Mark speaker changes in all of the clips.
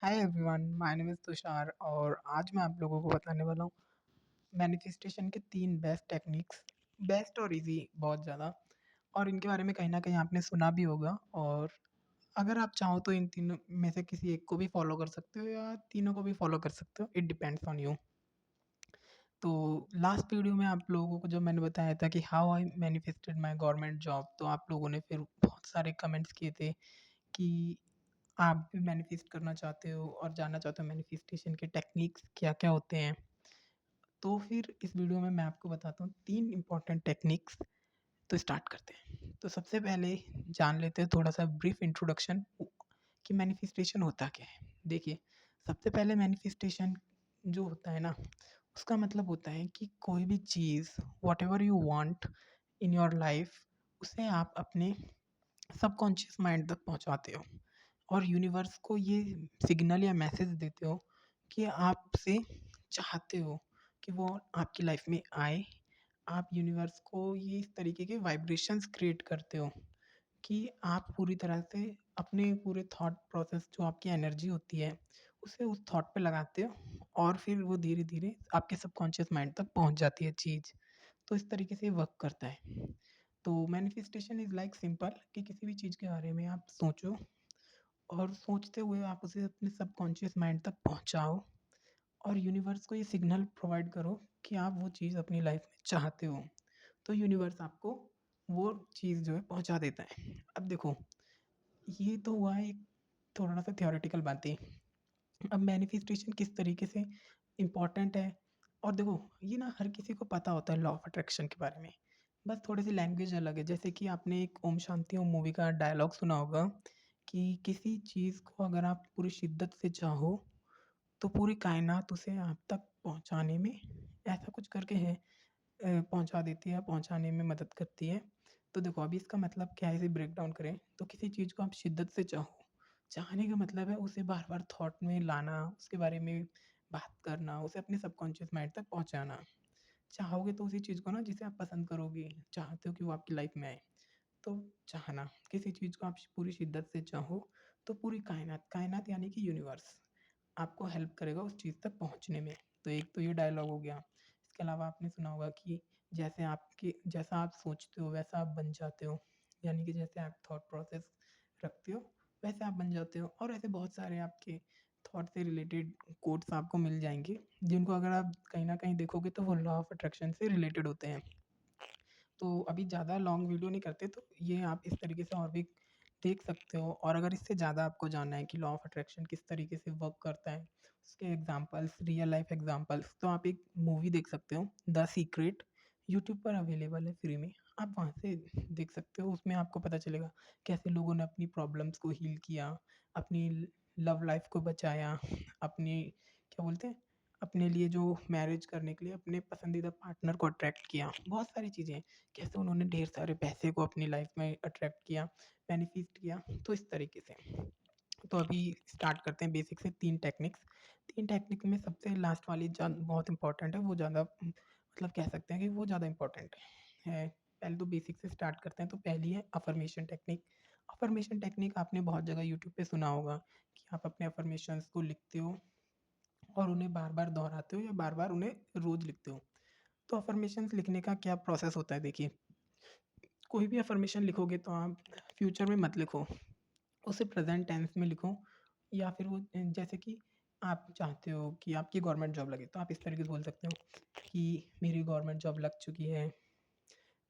Speaker 1: Hi everyone, my name is Tushar और आज मैं आप लोगों को बताने वाला हूँ मैनिफेस्टेशन के 3 बेस्ट टेक्निक्स। बेस्ट और ईज़ी बहुत ज़्यादा, और इनके बारे में कहीं न कहीं आपने सुना भी होगा। और अगर आप चाहो तो इन तीनों में से किसी एक को भी फ़ॉलो कर सकते हो या तीनों को भी फ़ॉलो कर सकते हो, इट डिपेंड्स ऑन यू। तो लास्ट वीडियो में आप लोगों को जब मैंने बताया था कि how I manifested my government job, तो आप लोगों ने फिर बहुत सारे कमेंट्स किए थे कि आप भी मैनिफेस्ट करना चाहते हो और जानना चाहते हो मैनिफेस्टेशन के टेक्निक्स क्या-क्या होते हैं। तो फिर इस वीडियो में मैं आपको बताता हूँ 3 इम्पोर्टेंट टेक्निक्स। तो स्टार्ट करते हैं। तो सबसे पहले जान लेते हैं थोड़ा-सा ब्रीफ इंट्रोडक्शन कि मैनिफेस्टेशन होता क्या है। देखिए, सबसे पहले मैनिफेस्टेशन जो होता है ना, उसका मतलब होता है कि कोई भी चीज़ whatever you want in your life, उसे आप अपने सबकॉन्शियस माइंड तक पहुँचाते हो और यूनिवर्स को ये सिग्नल या मैसेज देते हो कि आपसे चाहते हो कि वो आपकी लाइफ में आए। आप यूनिवर्स को ये इस तरीके के वाइब्रेशंस क्रिएट करते हो कि आप पूरी तरह से अपने पूरे थॉट प्रोसेस, जो आपकी एनर्जी होती है, उसे उस थॉट पे लगाते हो और फिर वो धीरे-धीरे आपके सबकॉन्शियस माइंड तक पहुँच जाती है चीज़। तो इस तरीके से वर्क करता है। तो मैनिफेस्टेशन इज़ लाइक सिंपल कि किसी भी चीज़ के बारे में आप सोचो और सोचते हुए आप उसे अपने सबकॉन्शियस माइंड तक पहुँचाओ और यूनिवर्स को ये सिग्नल प्रोवाइड करो कि आप वो चीज़ अपनी लाइफ में चाहते हो। तो यूनिवर्स आपको वो चीज़ जो है पहुँचा देता है। अब देखो, ये तो हुआ एक थोड़ा-सा थ्योरेटिकल बातें। अब मैनिफेस्टेशन किस तरीके से इम्पोर्टेंट है, और देखो ये ना हर किसी को पता होता है लॉ ऑफ अट्रैक्शन के बारे में। बस थोड़ी-सी लैंग्वेज अलग है। जैसे कि आपने एक ओम शांति ओम मूवी का डायलॉग सुना होगा कि किसी चीज़ को अगर आप पूरी शिद्दत से चाहो, तो पूरी कायनात उसे आप तक पहुँचाने में ऐसा कुछ करके है, पहुँचा देती है, पहुँचाने में मदद करती है। तो देखो, अभी इसका मतलब क्या है, इसे ब्रेक डाउन करें तो किसी चीज़ को आप शिद्दत से चाहो, चाहने का मतलब है उसे बार-बार थॉट में लाना, उसके बारे में बात करना, उसे अपने सबकॉन्शियस माइंड तक पहुँचाना। चाहोगे तो उसी चीज़ को ना जिसे आप पसंद करोगे, चाहते हो कि वो आपकी लाइफ में आए। तो चाहना, किसी चीज़ को आप पूरी शिद्दत से चाहो, तो पूरी कायनात, कायनात यानी कि यूनिवर्स आपको हेल्प करेगा उस चीज़ तक पहुँचने में। तो एक तो ये डायलॉग हो गया। इसके अलावा आपने सुना होगा कि जैसा आप सोचते हो वैसा आप बन जाते हो। यानी कि जैसे आप थॉट प्रोसेस रखते हो, वैसे आप बन जाते हो। और ऐसे बहुत सारे आपके थॉट से रिलेटेड कोट्स आपको मिल जाएँगे, जिनको अगर आप कहीं न कहीं देखोगे तो वो लॉ ऑफ अट्रैक्शन से रिलेटेड होते हैं। तो अभी ज़्यादा लॉन्ग वीडियो नहीं करते, तो ये आप इस तरीके से और भी देख सकते हो। और अगर इससे ज़्यादा आपको जानना है कि लॉ ऑफ अट्रैक्शन किस तरीके से वर्क करता है, उसके एग्ज़ाम्पल्स, रियल लाइफ़ एग्ज़ाम्पल्स, तो आप एक मूवी देख सकते हो, द सीक्रेट। यूट्यूब पर अवेलेबल है फ्री में, आप वहाँ से देख सकते हो। उसमें आपको पता चलेगा कैसे लोगों ने अपनी प्रॉब्लम्स को हील किया, अपनी लव लाइफ़ को बचाया, अपनी क्या बोलते हैं, अपने लिए जो मैरिज करने के लिए अपने पसंदीदा पार्टनर को अट्रैक्ट किया। बहुत सारी चीज़ें, कैसे उन्होंने ढेर सारे पैसे को अपनी लाइफ में अट्रैक्ट किया, मैनिफेस्ट किया, तो इस तरीके से। तो अभी स्टार्ट करते हैं बेसिक से 3 टेक्निक्स। 3 टेक्निक में सबसे लास्ट वाली बहुत इम्पोर्टेंट है, वो ज़्यादा मतलब कह सकते हैं कि वो ज़्यादा इम्पोर्टेंट है। पहले तो बेसिक से स्टार्ट करते हैं, तो पहली है अफ़र्मेशन टेक्निक। अफ़र्मेशन टेक्निक आपने बहुत जगह यूट्यूब पे सुना होगा कि आप अपने अफ़र्मेशंस को लिखते हो और उन्हें बार-बार दोहराते हो या बार-बार उन्हें रोज़ लिखते हो। तो अफ़र्मेशंस लिखने का क्या प्रोसेस होता है, देखिए, कोई भी अफ़र्मेशन लिखोगे तो आप फ्यूचर में मत लिखो, उसे प्रेज़ेंट टेंस में लिखो। या फिर वो जैसे कि आप चाहते हो कि आपकी गवर्नमेंट जॉब लगे, तो आप इस तरीके से बोल सकते हो कि मेरी गवर्नमेंट जॉब लग चुकी है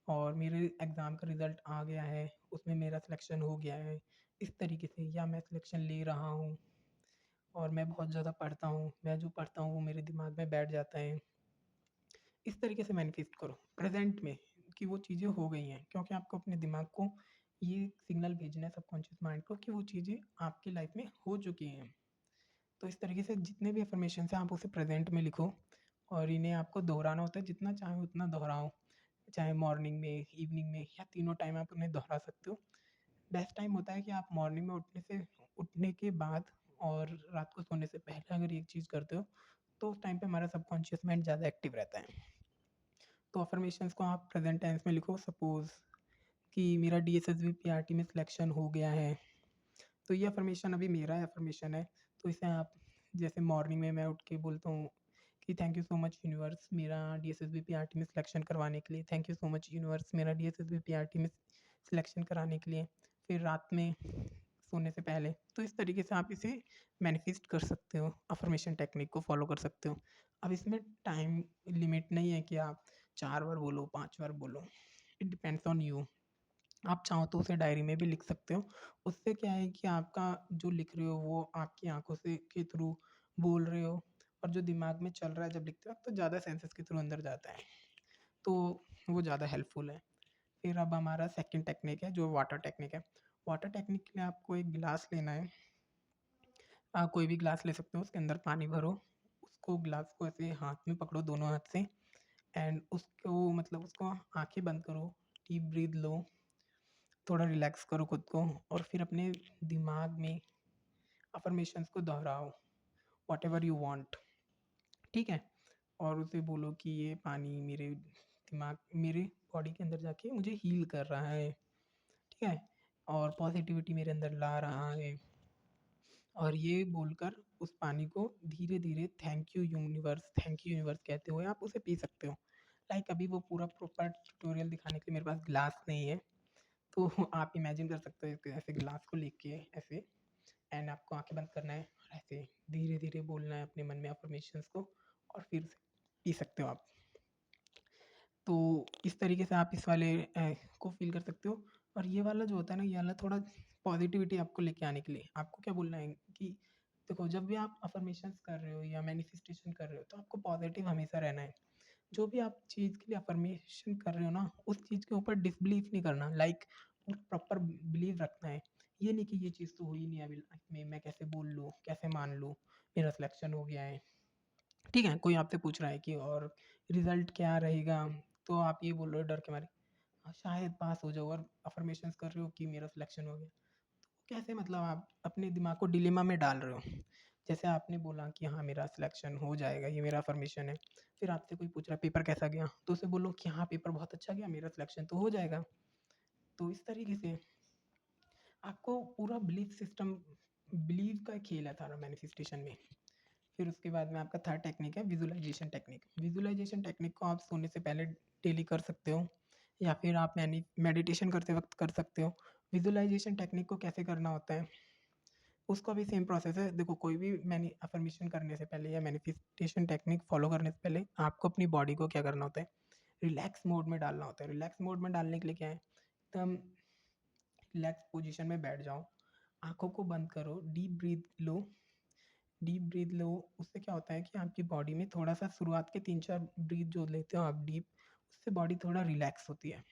Speaker 1: और मेरे एग्ज़ाम का रिज़ल्ट आ गया है, उसमें मेरा सिलेक्शन हो गया है, इस तरीके से। या मैं सिलेक्शन ले रहा हूँ और मैं बहुत ज़्यादा पढ़ता हूँ, मैं जो पढ़ता हूँ वो मेरे दिमाग में बैठ जाता है। इस तरीके से मैनिफेस्ट करो प्रेज़ेंट में कि वो चीज़ें हो गई हैं, क्योंकि आपको अपने दिमाग को ये सिग्नल भेजना है, सबकॉन्शियस माइंड को, कि वो चीज़ें आपकी लाइफ़ में हो चुकी हैं। तो इस तरीके से जितने भी अफ़र्मेशंस हैं आप उसे प्रेज़ेंट में लिखो और इन्हें आपको दोहराना होता है, जितना चाहे उतना दोहराओ। चाहे मॉर्निंग में, इवनिंग में या तीनों टाइम आप उन्हें दोहरा सकते हो। बेस्ट टाइम होता है कि आप मॉर्निंग में उठने के बाद और रात को सोने से पहले अगर ये चीज़ करते हो, तो उस टाइम पे हमारा सबकॉन्शियस माइंड ज़्यादा एक्टिव रहता है। तो अफ़र्मेशंस को आप प्रेज़ेंट टेंस में लिखो, सपोज़ कि मेरा डीएसएसबी पीआरटी में सिलेक्शन हो गया है। तो ये अफ़र्मेशन अभी मेरा अफ़र्मेशन है, तो इसे आप जैसे मॉर्निंग में मैं उठ के बोलता हूँ कि thank you so much universe मेरा DSSBP-RT में सिलेक्शन करवाने के लिए, thank you so much universe मेरा DSSBP-RT में सिलेक्शन कराने के लिए। फिर रात में सोने से पहले, तो इस तरीके से आप इसे मैनिफेस्ट कर सकते हो, अफ़र्मेशन टेक्निक को फ़ॉलो कर सकते हो। अब इसमें टाइम लिमिट नहीं है कि आप 4 बार बोलो, 5 बार बोलो, इट डिपेंड्स ऑन यू। आप चाहो तो उसे डायरी में भी लिख सकते हो। उससे क्या है कि आपका जो लिख रहे हो वो आपकी आँखों से के थ्रू बोल रहे हो, और जो दिमाग में चल रहा है जब लिखते हो तो ज़्यादा सेंसेस के थ्रू अंदर जाता है। तो वो ज़्यादा हेल्पफुल है। फिर अब हमारा सेकंड टेक्निक है जो वाटर टेक्निक है। वाटर टेक्निक के लिए आपको एक गिलास लेना है। आप कोई भी ग्लास ले सकते हो, उसके अंदर पानी भरो, उसको ग्लास को ऐसे हाथ में पकड़ो दोनों हाथ से, एंड उसको मतलब उसको आँखें बंद करो, डीप ब्रीथ लो, थोड़ा रिलैक्स करो खुद को, और फिर अपने दिमाग में अफ़र्मेशंस को दोहराओ, व्हाटएवर यू वांट, ठीक है? और उसे बोलो कि ये पानी मेरे बॉडी के अंदर जाके मुझे हील कर रहा है, ठीक है? और पॉज़िटिविटी मेरे अंदर ला रहा है। और ये बोलकर उस पानी को धीरे-धीरे थैंक यू यूनिवर्स कहते हुए आप उसे पी सकते हो। लाइक अभी वो पूरा प्रॉपर ट्यूटोरियल दिखाने के लिए मेरे पास ग्लास नहीं है, तो आप इमेजिन कर सकते हो कि ऐसे ग्लास को लेके ऐसे, एंड आपको आँखें बंद करना है और ऐसे धीरे-धीरे बोलना है अपने मन में अफ़र्मेशंस को, और फिर उसे पी सकते हो आप। तो इस तरीके से आप इस वाले को फ़ील कर सकते हो। और ये वाला जो होता है ना, ये वाला थोड़ा पॉज़िटिविटी आपको लेके आने के लिए आपको क्या बोलना है कि देखो, जब भी आप अफ़र्मेशंस कर रहे हो या मैनिफेस्टेशन कर रहे हो तो आपको पॉज़िटिव हमेशा रहना है। जो भी आप चीज़ के लिए अफ़र्मेशन कर रहे हो ना, उस चीज़ के ऊपर डिसबिलीव नहीं करना, लाइक प्रॉपर बिलीव रखना है। ये नहीं कि ये चीज़ तो हो ही नहीं अभी लाइफ़ में, मैं कैसे बोल लूँ, कैसे मान लूँ, मेरा सिलेक्शन हो गया है। ठीक है, कोई आपसे पूछ रहा है कि और रिज़ल्ट क्या रहेगा? तो आप ये बोल रहे हो डर के मारे, शायद पास हो जाऊँ, और अफ़र्मेशंस कर रहे हो कि मेरा सिलेक्शन हो गया। कैसे, मतलब आप अपने दिमाग को डिलेमा में डाल रहे हो। जैसे आपने बोला कि हाँ, मेरा सिलेक्शन हो जाएगा, ये मेरा अफ़र्मेशन है। फिर आपसे कोई पूछ रहा है पेपर कैसा गया? तो उसे बोलो कि हाँ, पेपर बहुत अच्छा गया, मेरा सिलेक्शन तो हो जाएगा। तो इस तरीके से आपको पूरा बिलीव का खेल है सारा मैनिफेस्टेशन में। फिर उसके बाद में आपका थर्ड टेक्निक है विज़ुअलाइज़ेशन टेक्निक। विज़ुअलाइज़ेशन टेक्निक को आप सोने से पहले डेली कर सकते हो, या फिर आप मेडिटेशन करते वक़्त कर सकते हो। विज़ुअलाइज़ेशन टेक्निक को कैसे करना होता है, उसका भी सेम प्रोसेस है। देखो, कोई भी मैनी अफ़र्मेशन करने से पहले या मैनिफेस्टेशन टेक्निक फ़ॉलो करने से पहले आपको अपनी बॉडी को क्या करना होता है, रिलैक्स मोड में डालना होता है। रिलैक्स मोड में डालने के लिए क्या है, एकदम रिलैक्स पोज़ीशन में बैठ जाओ, आँखों को बंद करो, डीप ब्रीथ लो। उससे क्या होता है कि आपकी बॉडी में थोड़ा-सा शुरुआत के 3-4 ब्रीथ जो लेते हो आप डीप, उससे बॉडी थोड़ा रिलैक्स होती है।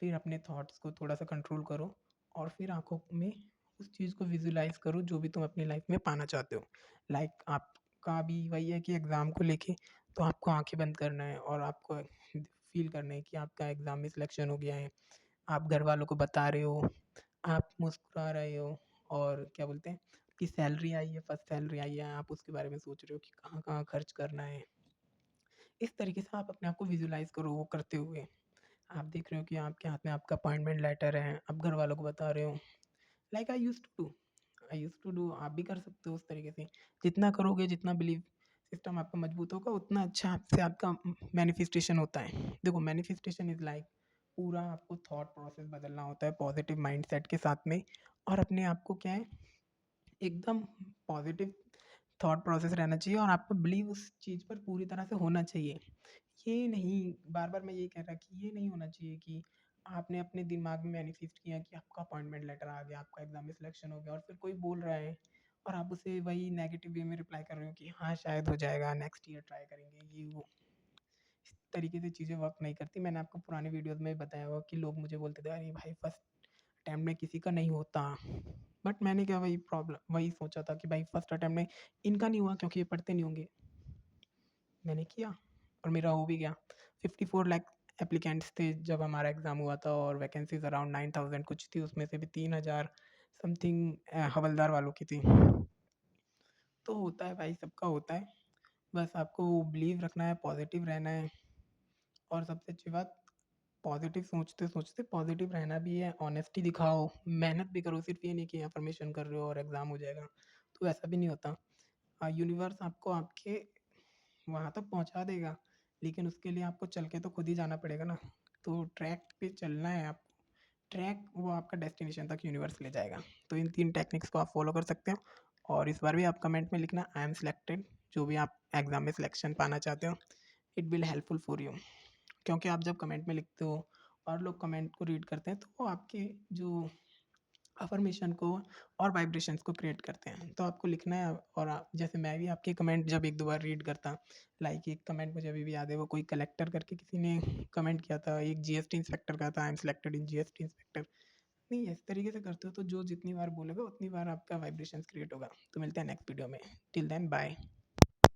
Speaker 1: फिर अपने थॉट्स को थोड़ा-सा कंट्रोल करो, और फिर आँखों में उस चीज़ को विज़ुअलाइज़ करो जो भी तुम अपनी लाइफ़ में पाना चाहते हो। लाइक आपका भी वही है कि एग्ज़ाम को लेके तो आपको आँखें बंद करना है, और आपको फ़ील करना है कि आपका एग्ज़ाम में सिलेक्शन हो गया है। आप घरवालों को बता रहे हो, आप मुस्कुरा रहे हो, और क्या बोलते हैं कि सैलरी आई है, फर्स्ट सैलरी आई है, आप उसके बारे में सोच रहे हो कि कहाँ-कहाँ खर्च करना है। इस तरीके से आप अपने आप को विज़ुअलाइज़ करो वो करते हुए। आप देख रहे हो कि आपके हाथ में आपका अपॉइंटमेंट लेटर है, आप घरवालों को बता रहे हो। Like I used to do, आप भी कर सकते हो उस तरीके से। जितना करोगे, जितना बिलीव सिस्टम आपका मजबूत होगा, उतना अच्छा आपसे आपका मैनिफेस्टेशन होता है। देखो, मैनिफेस्टेशन इज़ लाइक पूरा आपको थॉट प्रोसेस बदलना होता है पॉजिटिव माइंडसेट के साथ में, और अपने आप को क्या है, एकदम पॉजिटिव थॉट प्रोसेस रहना चाहिए, और आपका बिलीव उस चीज़ पर पूरी तरह से होना चाहिए। ये नहीं, बार-बार मैं ये कह रहा कि ये नहीं होना चाहिए कि आपने अपने दिमाग में मैनिफेस्ट किया कि आपका अपॉइंटमेंट लेटर आ गया, आपका एग्ज़ाम में सिलेक्शन हो गया, और फिर कोई बोल रहा है और आप उसे वही नेगेटिव वे में रिप्लाई कर रहे हो कि हाँ, शायद हो जाएगा, नेक्स्ट ईयर ट्राई करेंगे, ये वो। इस तरीके से चीज़ें वर्क नहीं करती। मैंने आपको पुराने वीडियोज़ में बताया होगा कि लोग मुझे बोलते थे, "अरे भाई, फर्स्ट अटेम्प्ट में किसी का नहीं होता।" बट मैंने क्या, वही सोचा था कि भाई फर्स्ट अटेम्प्ट में इनका नहीं हुआ क्योंकि ये पढ़ते नहीं होंगे। मैंने किया और मेरा हो भी गया। 54 लाख एप्लीकेंट्स थे जब हमारा एग्ज़ाम हुआ था, और वैकेंसीज़ अराउंड 9000 कुछ थी, उसमें से भी 3000 समथिंग हवलदार वालों की थी। तो होता है भाई, सबका होता है। बस आपको बिलीव रखना है, पॉज़िटिव रहना है, और सबसे अच्छी बात, पॉज़िटिव सोचते-सोचते पॉज़िटिव रहना भी है, ऑनेस्टी दिखाओ, मेहनत भी करो, सिर्फ़ ये नहीं कि अफ़र्मेशन कर रहे हो और एग्ज़ाम हो जाएगा। तो ऐसा भी नहीं होता। यूनिवर्स आपको आपके वहाँ तक पहुँचा देगा, लेकिन उसके लिए आपको चल के तो खुद ही जाना पड़ेगा ना। तो ट्रैक पे चलना है आपको, ट्रैक वो आपका डेस्टिनेशन तक यूनिवर्स ले जाएगा। तो इन 3 टेक्निक्स को आप फ़ॉलो कर सकते हो और इस बार भी आप कमेंट में लिखना आई एम सिलेक्टेड, जो भी आप एग्ज़ाम में सिलेक्शन पाना चाहते हो। It will helpful for you, क्योंकि आप जब कमेंट में लिखते हो और लोग कमेंट को रीड करते हैं, तो वो आपके जो अफ़र्मेशन को और वाइब्रेशंस को क्रिएट करते हैं। तो आपको लिखना है और आप जैसे मैं भी आपके कमेंट जब 1-2 बार रीड करता, लाइक एक कमेंट मुझे अभी भी याद है, वो कोई कलेक्टर करके किसी ने कमेंट किया था, एक जीएसटी इंस्पेक्टर का था, I am selected in GST inspector. नहीं, इस तरीके से करते हो तो जो जितनी बार बोलेगा उतनी बार आपका वाइब्रेशंस क्रिएट होगा। तो मिलते हैं नेक्स्ट वीडियो में। Till then bye.